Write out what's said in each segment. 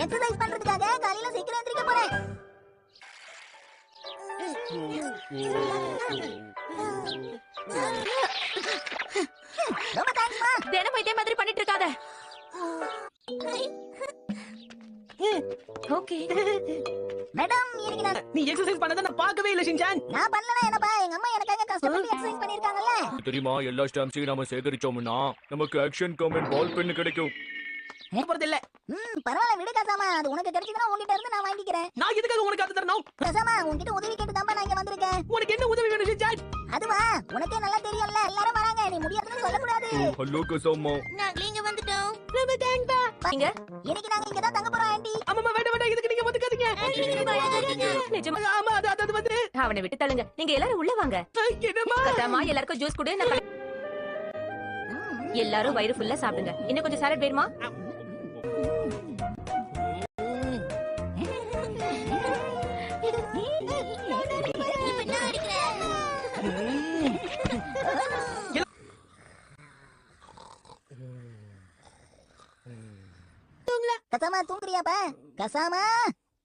Exercise பண்றதுக்காக காலையில சீக்கிரம் எந்திரிக்க போறேன். ரொம்ப தேங்க்ஸ்மா. தினமும் இதே மாதிரி பண்ணிட்டு இருக்காத. ஓகே மேடம், இன்னைக்கு நீ எக்சர்சைஸ் பண்ணத நான் பார்க்கவே இல்ல ஷின்சான். நான் பண்ணலனா என்னப்பா, எங்க அம்மா எனக்காக கஷ்டப்பட்டு எக்சர்சைஸ் பண்ணிருக்காங்கல்ல. தெரியுமா, எல்லா ஸ்டாம்ப்ஸையும் நாம சேகரிச்சோம்னா நமக்கு ஆக்ஷன் கமெண்ட் பால் பென் கிடைக்கும். போறது இல்ல. பரவாயில்ல விடு கசாமா, அது உனக்கு கிடைச்சதுனா உன்கிட்ட இருந்து நான் வாங்கிக்கிறேன். நான் எதுக்காக உனக்கு அது தரணும்? கசாமா, உன்கிட்ட உதவி கேட்டு தான் நான் இங்க வந்திருக்கேன். உனக்கு என்ன உதவி வேணும் ஷின்சான்? அதுவா, உனக்கே நல்லா தெரியும்ல, எல்லாரும் வராங்க, நீ முடியாதுன்னு சொல்ல கூடாது. ஹலோ கசாமா. நாங்க இங்க வந்துட்டோம். ரொம்ப தேங்க்ஸ் பா. இங்க இன்னைக்கு நாங்க இங்க தான் தங்க போறோம் ஆண்டி. அம்மா வேண்டாம், இதுக்கு நீங்க வந்துக்காதீங்க. நிஜமா ஆமா, அது வந்து அவனை விட்டு தள்ளுங்க. நீங்க எல்லாரும் உள்ள வாங்க. என்னமா? கசாமா, எல்லாருக்கும் ஜூஸ் குடு. எல்லாரும் வயிறு ஃபுல்லா சாப்பிடுங்க. இன்னும் கொஞ்சம் சாலட் வேணுமா? கசாமா தூங்குறியாப்பா? கசாமா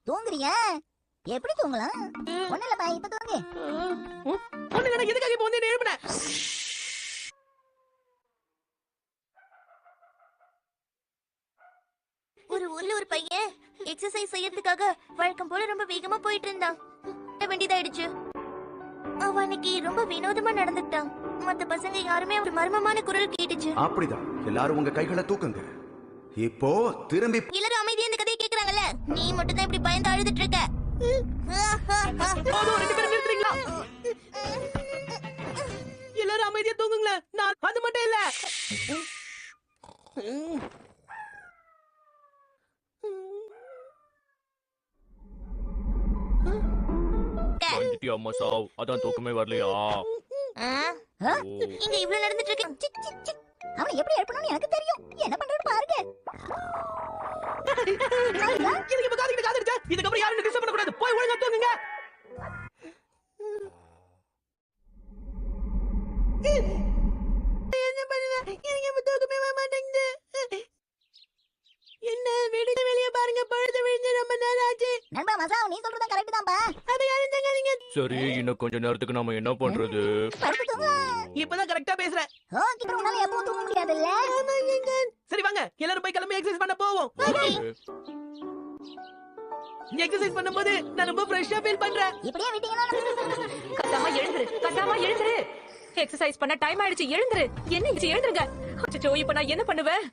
தூங்குறியா? எப்படி தூங்கலாம்? ஒண்ணு இல்லப்பா, இப்ப தூங்கு. ஒண்ணு நான் எதுக்காக இப்போ வந்து எழுப்புன? ஒரு ஊர்ல ஒரு பையன் எக்ஸசைஸ் செய்யறதுக்காக வழக்கம் போல ரொம்ப வேகமா போயிட்டு இருந்தான். வேண்டியதாயிடுச்சு. அவன் அன்னைக்கு ரொம்ப வினோதமா நடந்துட்டான். மத்த பசங்க யாருமே ஒரு மர்மமான குரல் கேட்டுச்சு. அப்படிதான், எல்லாரும் உங்க கைகளை தூக்குங்க. இப்போ திரும்பி எல்லாரும் அமைதியா இந்த கதையை கேக்குறாங்கல்ல, நீ மட்டும் தான் இப்படி பயந்து அழுதுட்டு இருக்க. போதும், ரெண்டு பேரும் நிறுத்துறீங்களா? எல்லாரும் அமைதியா தூங்குங்களேன். நான் அது மட்டும் இல்ல. வந்துட்டியா அம்மா சாவ்? அதான் தூக்கமே வரலையா? இங்க இவ்வளவு நடந்துட்டு இருக்கு. அவனை எப்படி எழுப்பணும்னு எனக்கு தெரியும். என்ன பண்றது பாருங்க. இதுக்கு இப்ப காதுக்கிட்ட இதுக்கப்புறம் யாரும் டிஸ்டர்ப் பண்ணக்கூடாது. போய் ஒழுங்கா தூங்குங்க. என்ன பண்ணுவேன்? எனக்கு இப்ப தூக்கமே வர மாட்டேங்குது. என்ன வெளியே பாருங்க, பழுது விழுந்து ரொம்ப நேரம் ஆச்சு. நண்பா மசாவ், நீ சொல்றது கரெக்ட் தான்ப்பா. அது யாரும் தங்காதீங்க. சரி, இன்னும் கொஞ்ச நேரத்துக்கு நாம என்ன பண்றது? படுத்து தூங்க. இப்பதான் கரெக்டா பேசுறேன். ஓகே, உன்னால எப்பவும் தூங்க முடியாதுல்ல. சரி வாங்க, எல்லாரும் போய் கிளம்பி எக்ஸசைஸ் பண்ண போவோம். எக்ஸசைஸ் பண்ணும்போது நான் ரொம்ப ஃப்ரெஷ்ஷா ஃபீல் பண்றேன். இப்படியே விட்டீங்கன்னா கசாமா எழுந்துரு. கசாமா எழுந்துரு. எக்ஸசைஸ் பண்ண டைம் ஆயிடுச்சு. எழுந்துரு. என்ன எழுந்துருங்க. அச்சோ, இப்ப நான் என்ன பண்ணுவேன்?